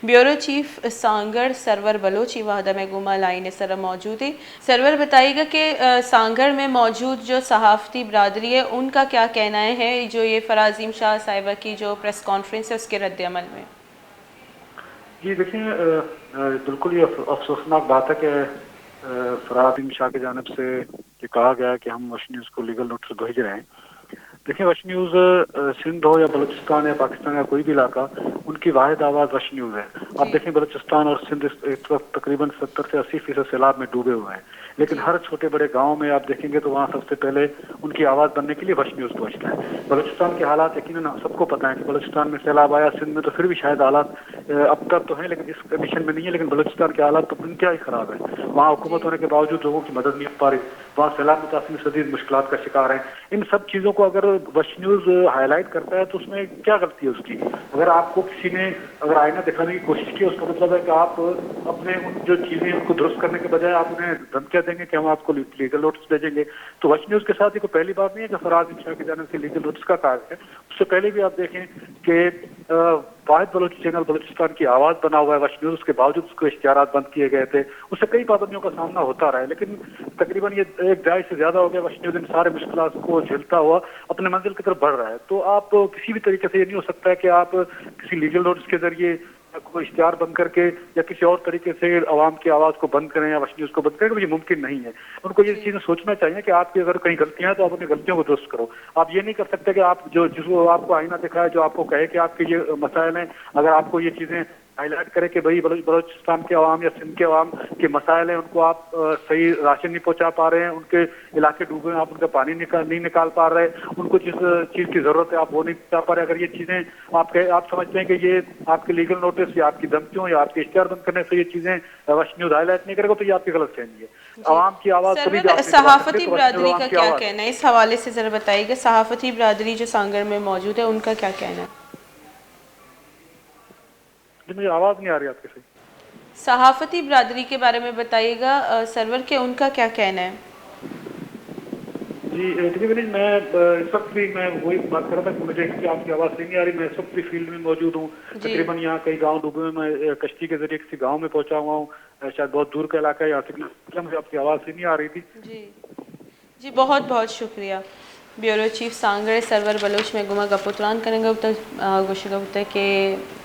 Bureau chief Sanghar Sarwar Balochi वाहदा में गुमा लाइन सर मौजूद है। सरवर बताइएगा कि सांगड़ में मौजूद जो सहाफ़ती बरादरी है उनका क्या कहना है जो ये फराज़ीम शाह साहिबा की जो प्रेस कॉन्फ्रेंस है उसके रद्द अमल में। जी देखिए, बिल्कुल ये अफसोसनाक बात है कि फराज़ीम शाह की जानिब से ये कहा गया है कि हम वश न्यूज़ को लीगल नोटिस भेज रहे हैं। देखिए, वश न्यूज़ सिंध हो या बलूचिस्तान या पाकिस्तान या कोई भी इलाका, उनकी वाहिद आवाज़ वश न्यूज़ है। अब देखें, बलूचिस्तान और सिंध इस वक्त तकरीबन 70 से 80% सैलाब में डूबे हुए हैं, लेकिन हर छोटे बड़े गांव में आप देखेंगे तो वहाँ सबसे पहले उनकी आवाज़ बनने के लिए वश न्यूज़ पहुँचता है। बलूचिस्तान के हालात यकीनन सबको पता है कि बलूचिस्तान में सैलाब आया, सिंध में तो फिर भी शायद हालात अब तक तो हैं लेकिन इस कंडीशन में नहीं है, लेकिन बलूचिस्तान के हालात तो इंतहाई ख़राब है। वहाँ हुकूमत होने के बावजूद लोगों की मदद नहीं हो पा रही, वहाँ सैलाब मुतासिर शदीद मुश्किलात का शिकार हैं। इन सब चीज़ों को अगर वश न्यूज़ हाईलाइट करता है तो उसमें क्या गलती है उसकी? अगर आपको किसी ने अगर आईना दिखाने की कोशिश की, उसका मतलब है कि आप अपने उन जो चीज़ें उनको दुरुस्त करने के बजाय आप उन्हें धमकियाँ देंगे कि हम आपको लीगल नोटिस भेजेंगे। तो वश न्यूज़ के साथ ये कोई पहली बात नहीं है कि फराज़ीम शाह की जानिब से लीगल नोटिस का कार्य है। उससे पहले भी आप देखें कि वाहिद बलोची चैनल बलूचिस्तान की आवाज़ बना हुआ है वश न्यूज़, उसके बावजूद उसके इश्तिहारात बंद किए गए थे, उससे कई पाबंदियों का सामना होता रहा है, लेकिन तकरीबन ये एक दहाई से ज़्यादा हो गया वश न्यूज़ इन सारे मुश्किलात को झेलता हुआ अपने मंजिल की तरफ बढ़ रहा है। तो आप किसी भी तरीके से ये नहीं हो सकता है कि आप किसी लीगल नोटिस के जरिए कोई इश्तिहार बंद करके या किसी और तरीके से अवाम की आवाज़ को बंद करें या वश न्यूज़ को बंद करें, तो ये मुमकिन नहीं है। उनको ये चीज़ें सोचना चाहिए कि आपकी अगर कहीं गलतियां हैं तो आप अपनी गलतियों को दुरुस्त करो। आप ये नहीं कर सकते कि आप जिसको आपको आईना दिखाए, जो आपको कहे कि आपके ये मसाइल हैं, अगर आपको ये चीज़ें हाईलाइट करें कि भाई बलूचिस्तान के अवाम या सिंध के अवाम के मसाइल हैं, उनको आप सही राशन नहीं पहुंचा पा रहे हैं, उनके इलाके डूबे हैं, आप उनका पानी नहीं निकाल पा रहे, उनको जिस चीज़ की ज़रूरत है आप वो नहीं पहुंचा पा रहे। अगर ये चीज़ें आप समझते हैं कि ये आपके लीगल नोटिस या आपकी धमकियों या आपके इश्तिहार बंद करने से ये चीज़ें वश न्यूज़ हाईलाइट नहीं करेगा, तो ये आपकी गलत फहमी है। अवाम की आवाज़ तभी सहाफ़ती बरादरी का क्या कहना है इस हवाले से ज़रा बताइएगा। सहाफ़ती बरादरी जो सांगड़ में मौजूद है उनका क्या कहना है? मुझे आवाज़ नहीं आ रही आपके से। सहाफ़ती बरादरी के बारे में बताइएगा सरवर के, उनका क्या कहना है? जी देखिए, मैं इस वक्त भी मैं वही बात कर रहा था कि मुझे आपकी आवाज़ नहीं आ रही। मैं इस वक्त भी फील्ड में मौजूद हूँ, तकरीबन यहाँ कई गांव डूबे हुए, मैं कश्ती के जरिए किसी गांव में पहुंचा हुआ हूँ, शायद बहुत दूर का इलाका है यहाँ से, मुझे आपकी आवाज़ नहीं आ रही थी। जी बहुत बहुत शुक्रिया। ब्यूरो चीफ सांगड़ सरवर बलोच में गुमा गपुत्रान करेंगे गोशगुते के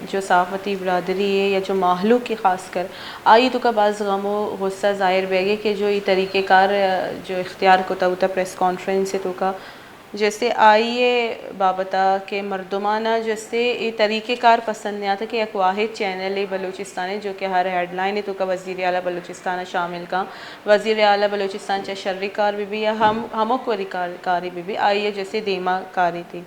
जो सहाफ़ती बरादरी है या जो माहलू की ख़ास कर आई तो का बाज़ गमो गुस्सा ज़ाहिर बेगे कि जो ये तरीक़ेकार जो इख्तियार को तब प्रेस कॉन्फ्रेंस है तो का जैसे आइए बाबता के मर्दमाना जैसे ये तरीक़ेकार पसंद नहीं आता कि एक वाहिद चैनल है बलूचिस्तान है जो कि हर हेडलाइन है तो का वज़ीर आला बलूचिस्तान शामिल का वज़ीर आला बलूचिस्तान चाहे शर्री कार भी या हमो को कारी भी आइए जैसे देमा कारी थी।